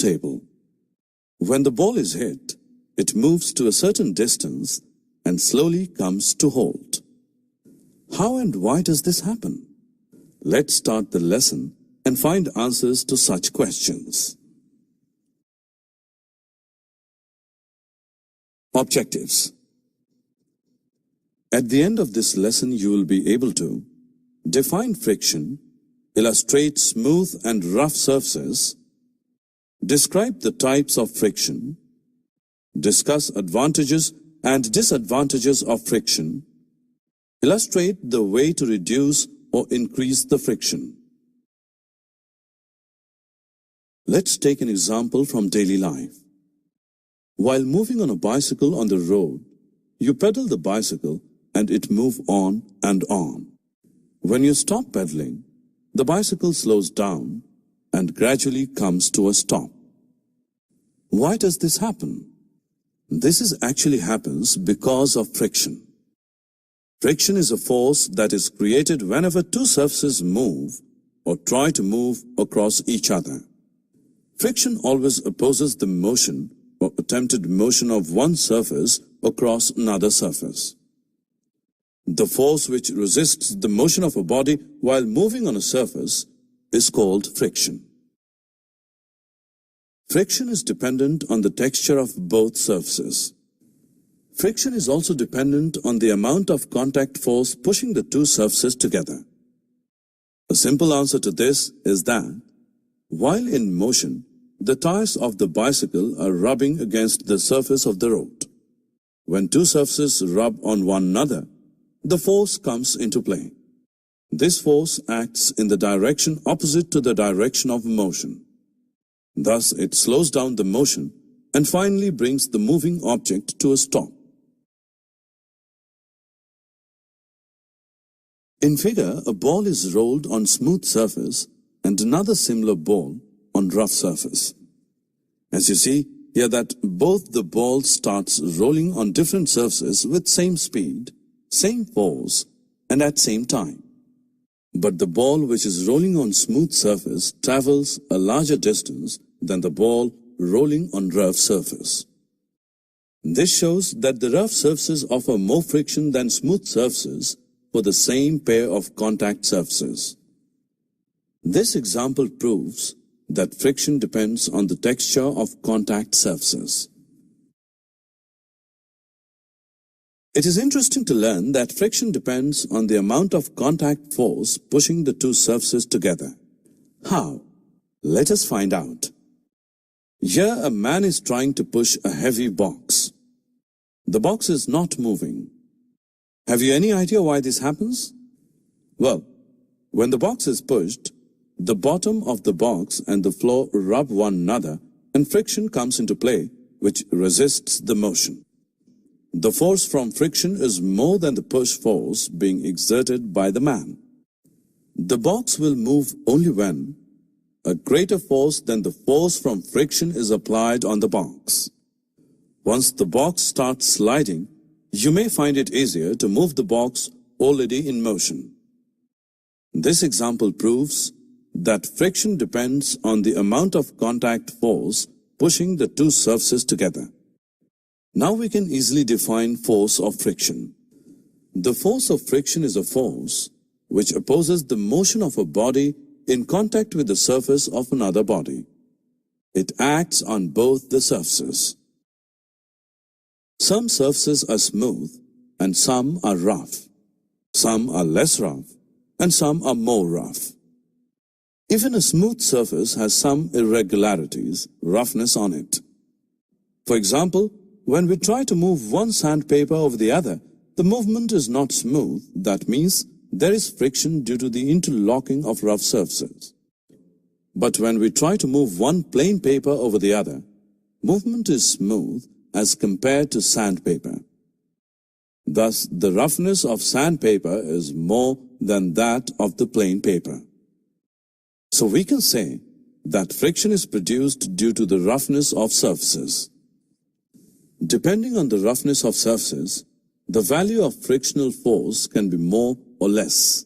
table. When the ball is hit, it moves to a certain distance and slowly comes to halt. How and why does this happen? Let's start the lesson and find answers to such questions. Objectives. At the end of this lesson, you will be able to define friction, illustrate smooth and rough surfaces, describe the types of friction, discuss advantages and disadvantages of friction, illustrate the way to reduce or increase the friction. Let's take an example from daily life. While moving on a bicycle on the road, you pedal the bicycle and it moves on and on. When you stop pedaling, the bicycle slows down and gradually comes to a stop. Why does this happen? This actually happens because of friction. Friction is a force that is created whenever two surfaces move or try to move across each other. Friction always opposes the motion or attempted motion of one surface across another surface. The force which resists the motion of a body while moving on a surface is called friction. Friction is dependent on the texture of both surfaces. Friction is also dependent on the amount of contact force pushing the two surfaces together. A simple answer to this is that, while in motion, the tires of the bicycle are rubbing against the surface of the road. When two surfaces rub on one another, the force comes into play. This force acts in the direction opposite to the direction of motion. Thus, it slows down the motion and finally brings the moving object to a stop. In figure, a ball is rolled on smooth surface and another similar ball on rough surface. As you see here that both the balls starts rolling on different surfaces with same speed, same force and at same time. But the ball which is rolling on smooth surface travels a larger distance than the ball rolling on rough surface. This shows that the rough surfaces offer more friction than smooth surfaces for the same pair of contact surfaces. This example proves that friction depends on the texture of contact surfaces. It is interesting to learn that friction depends on the amount of contact force pushing the two surfaces together. How? Let us find out. Here a man is trying to push a heavy box. The box is not moving. Have you any idea why this happens? Well, when the box is pushed, the bottom of the box and the floor rub one another and friction comes into play, which resists the motion. The force from friction is more than the push force being exerted by the man. The box will move only when a greater force than the force from friction is applied on the box. Once the box starts sliding, you may find it easier to move the box already in motion. This example proves that friction depends on the amount of contact force pushing the two surfaces together. Now we can easily define force of friction. The force of friction is a force which opposes the motion of a body in contact with the surface of another body. It acts on both the surfaces. Some surfaces are smooth and some are rough. Some are less rough and some are more rough. Even a smooth surface has some irregularities, roughness on it. For example, when we try to move one sandpaper over the other, the movement is not smooth. That means there is friction due to the interlocking of rough surfaces. But when we try to move one plain paper over the other, movement is smooth as compared to sandpaper. Thus, the roughness of sandpaper is more than that of the plain paper. So we can say that friction is produced due to the roughness of surfaces. Depending on the roughness of surfaces, the value of frictional force can be more or less.